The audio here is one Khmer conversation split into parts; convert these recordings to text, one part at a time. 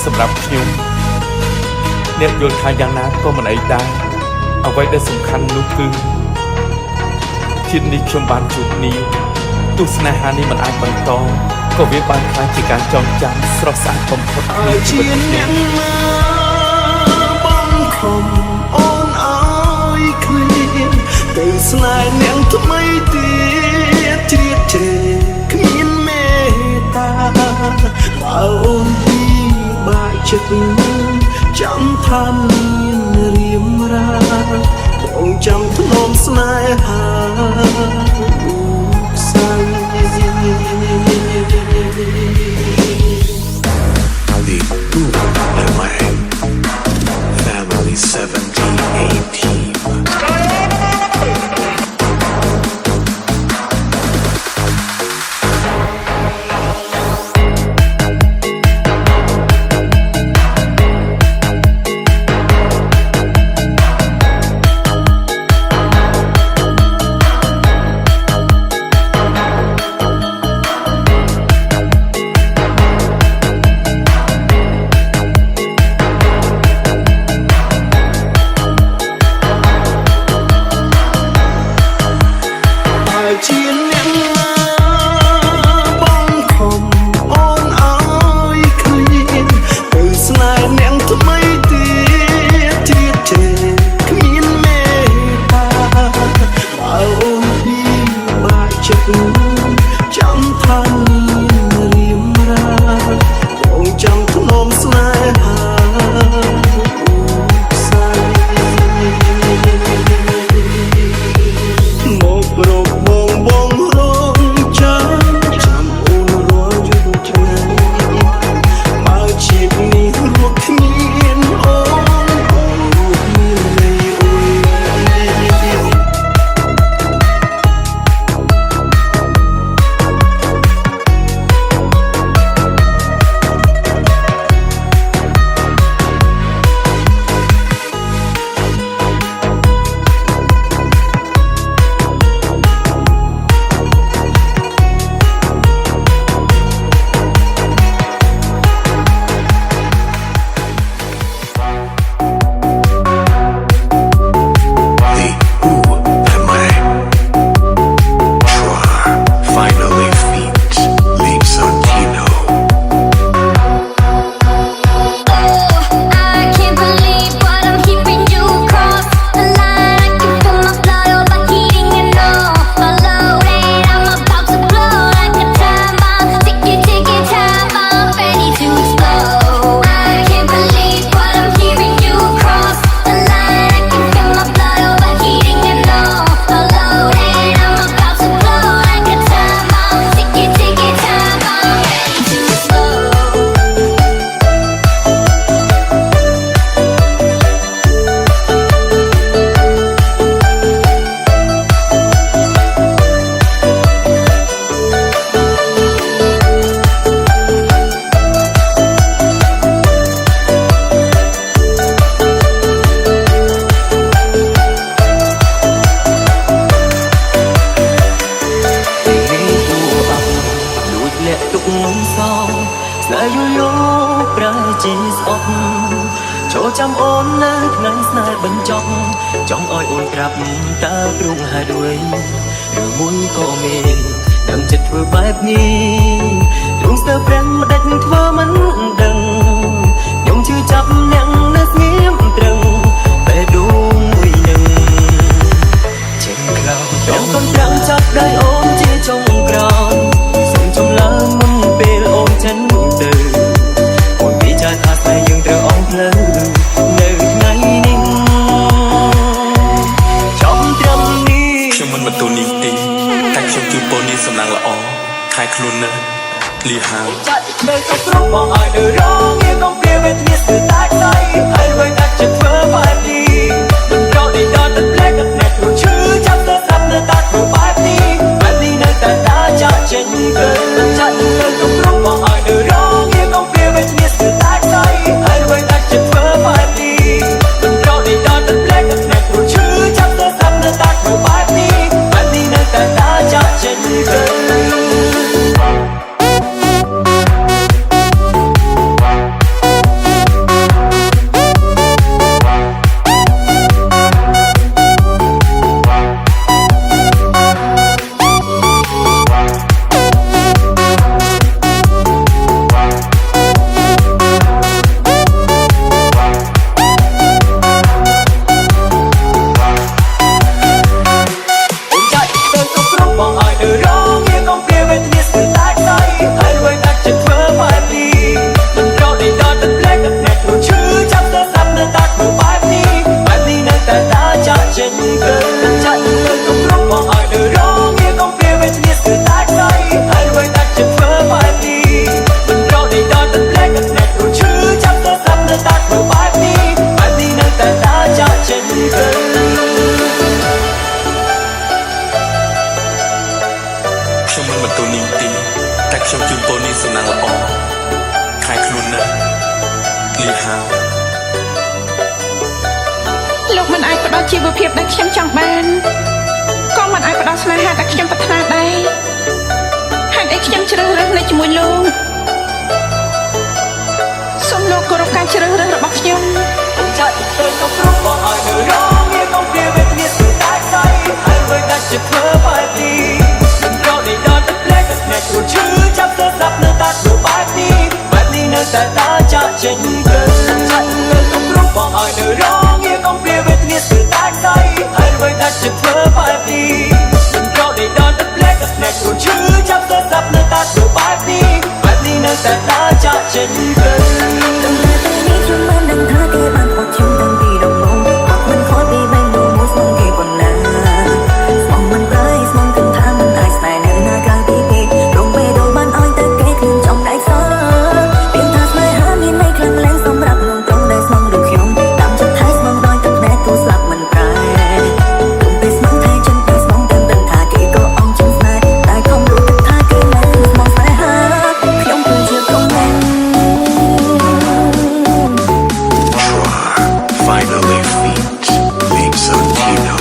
សម្រាប់ខ្ញុំអ្នកយល់ថាយ៉ាងណាក៏មិនអីដែរអ្វីដែលសំខាន់នោះគឺជាតិនេះខ្ញុំបានជួបនាងទស្សនៈហានេះមិនអាចបន្តក៏វាបានខ្លាចជាការចងចាំស្រស់ស្អាតបំផុតនៃជីវិតខ្ញុំបងខំអូនអើយឃ្លៀនទៅស្នេហ៍នាងថ្មីទៀតជ្រៀតជ្រែកគ្មានមេត្តាបើអូនបាក់ចិត្តចាំថាមានរៀមរាបងចាំធ្នមស្នេហាខ្សែThe Boomerang Family 78 team. នៅថ្ងៃស្នេហ៍បញ្ចប់ចង់ឲ្យអូនប្រាប់តើព្រោះហេតុអ្វីឬមួយក៏មានដឹងចិត្តធ្វើបែបនេះទ្រង់ស្ទើរប្រាំងមិនដាច់ធ្វើមិនដឹងខ្ញុំជឿចាប់អ្នកនៅស្ងៀមត្រឹងតែដួងមួយនឹងចេញក្រោយខ្ញុំកំប្រាំងចាប់ដៃអូនជាចុងក្រោយសូមចំឡើងមុនពេលអូនចេញទៅអូនពិចារណាថាយើងត្រូវអស់ផ្លូវនៅថ្ងៃនេះចំត្រឹមនេះខ្ញុំមិនបន្ទោនេះទេតែខ្ញុំជូនពរនេះសំណាងល្អខែខ្លួននៅលីហាចាត់នៅគ្រប់បងឲ្យទៅរងងារកុំព្រាវេទនាស្ទើរតែខ្សែហើយអ្វីដែលចិត្តធ្វើបែបនេះមិនរកនេះដល់តែផ្លែកអ្នកព្រោះឈឺចាប់ទៅស្ដាប់នៅតែធ្វើបែបនេះនៅតែតាចាក់ចេញទៅចាត់នៅគ្រប់បងឲ្យទៅរងងារកុំព្រាវេទនាស្ទើរតែខ្សែហើយអ្វីដែលចិត្តធ្វើបែបនេះមិនរកនេះដល់តែផ្លែកអ្នកព្រោះឈឺចាប់ទៅស្ដាប់នៅតែធ្វើបែបនេះនៅតែតាចាក់ចេញទៅលោកមិនអាចផ្ដល់ជីវភាពដែលខ្ញុំចង់បានក៏មិនអាចផ្ដល់ស្នេហាដែលខ្ញុំប្រាថ្នាដែរហេតុអីខ្ញុំជ្រើសរើសនៅជាមួយលោកសូមលោកគោរពការជ្រើសរើសរបស់ខ្ញុំចាត់ទៅគ្រប់បងឲ្យទៅរងងារកុំព្រាវេទនាស្ទើរតែខ្សែហើយអ្វីដែលចិត្តធ្វើបែបនេះមិនរកនេះដល់តែផ្លែកអ្នកព្រោះឈឺចាប់ទៅស្ដាប់នៅតែធ្វើបែបនេះនៅតែតាចាក់ចេញទៅចាត់ទៅគ្រប់បងឲ្យទៅរងងារកុំព្រាវេទនាស្ទើរតែខ្សែហើយអ្វីដែលចិត្តធ្វើបែបនេះមិនរកនេះដល់តែផ្លែកអ្នកព្រោះឈឺចាប់ទៅស្ដាប់នៅតែធ្វើបែបនេះនៅតែតាចាក់ចេញទៅខ្ញុំមិនដឹងថាគេបានអត់ខ្ញុំតាំងពីដំបូងអត់មិនខកពីបែងដូងមួយស្មងគេប៉ុណ្ណាស្មងមិនប្រៃស្មងគិតថាមិនអាចស្នេហ៍នៅណាក្រៅពីគេរំពេដូចបានឲ្យទៅគេខ្ញុំចង់តែខ្សោយពីថាស្នេហាមានន័យខ្លាំងឡើងសម្រាប់លោកត្រង់ដែលស្មងដូចខ្ញុំតាមចិត្តថៃស្មងដោយទឹកណែទូស្លាប់មិនប្រែទុំពេលស្មងថៃចិនពេលស្មងទាំងដឹងថាគេក៏អងចិនស្នេហ៍តែខំรู้ទឹកថាគេមិនស្មងស្នេហាខ្ញុំគឺជាក្រុមមែនFinally feet Big Santino.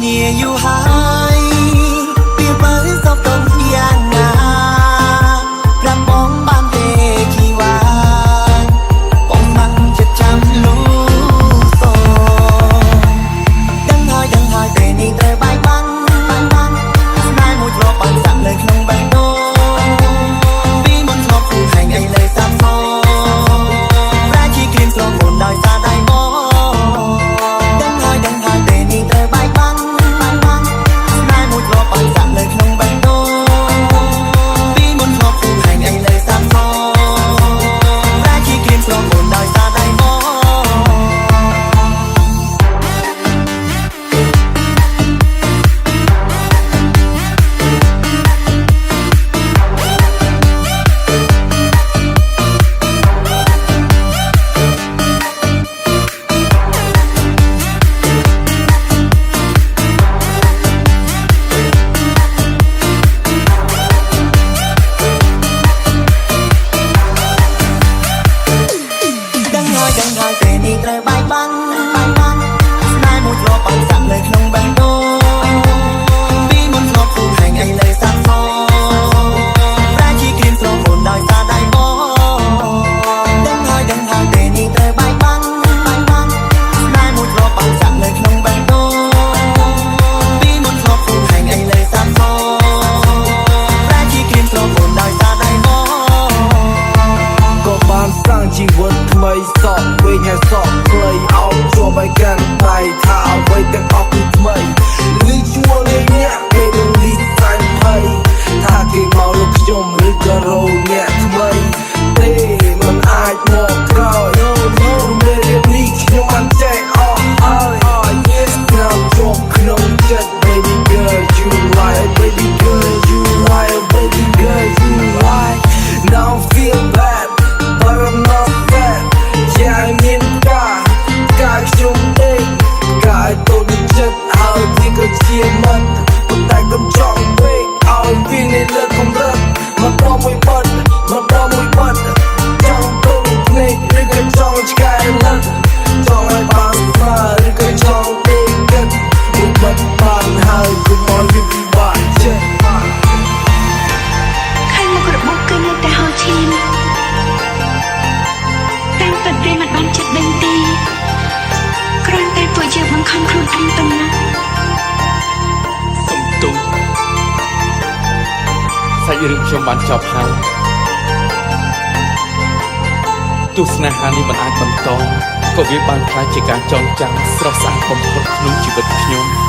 គ្នាយូរហើយពីបើសពតងយ៉ាងណាប្រាប់បងបានទេគីវ៉ាបងមិនចិត្តចាំលូសដឹងហើយពេលនេះត្រូវបាយបាំងស្នេហ៍មួយធ្លាប់បានសាក់នៅក្នុងបេះដូងពីមុនធ្លាប់គូហែងអីលើសាប់សប្រាជីគ្រៀមស្លងមុនដោយសារដៃបងដឹងហើយពេលនេះត្រូវបាយបាំងស្នេហ៍មួយធ្លាប់បានសាក់នៅក្នុងបេះដូងពីមុនធ្លាប់គូហែងអីលើសាប់សប្រាជីគ្រៀមស្លងមុនដោយសារដៃបង ដឹងហើយពេលនេះត្រូវបាយបាំងស្នេហ៍មួយធ្លាប់បានសាក់នៅក្នុងបេះដូងពីមុនធ្លាប់គូហែងអីលើសាប់សប្រាជីគ្រៀមស្លងមុនដោយសារដៃបងដឹងហើយពេលនេះត្រូវបាយបាំងស្នេហ៍មួយធ្លាប់បានសាក់នៅក្នុងបេះដូងពីមុនធ្លាប់គូហែងអីលើសាប់សប្រាជីគ្រៀមស្លងមុនដោយសារដៃបង ក៏បានសាងជីវិតថ្មីសពវិញហើយសពខ្លីអោបជាប់ឲ្យកាន់ដៃថាអ្វីទាំងអស់គឺថ្មីលឺជួលលេងអ្នកពេលនឹងលីសាញ់ភ័យថាគេមកលោកខ្ញុំឬក៏រោអ្នកថ្មីទេមិនអាចមកក្រោយរួមរៀបនេះខ្ញុំមិនចេះអស់ហើយស្នាមជាប់ក្នុងចិត្ត baby girl you like baby girl you like baby girl you like now feel bad but I'm not sad យ៉ាងមានកាយខ្ញុំទេកាយតូចចិត្តហើយវាក៏ជាមិនប៉ុន្តែកុំចង់ពេកឲ្យវានៅលើកម្រិតមកបមួយបាត់ចង់ទៅភ្នែកឬក៏ចង់ឆ្កែលឹកចង់ឲ្យបានស្មើឬក៏ចង់ទេគិតមួយបាត់បានហើយគុំមកវាពិបាកចិត្ត ខាងមុខរបស់គឺនៅតែហោឈាមតែពិតវាមិនបានចិត្តដឹងទេគ្រាន់តែពួកយើងបង្ខំខ្លួនឯងប៉ុណ្ណា សំទុំសាច់រឿងខ្ញុំបានចប់ហើយទស្សនាហានេះមិនអាចបន្តក៏វាបានខ្លាចជាការចងចាំស្រស់ស្អាតបំផុតក្នុងជីវិតខ្ញុំ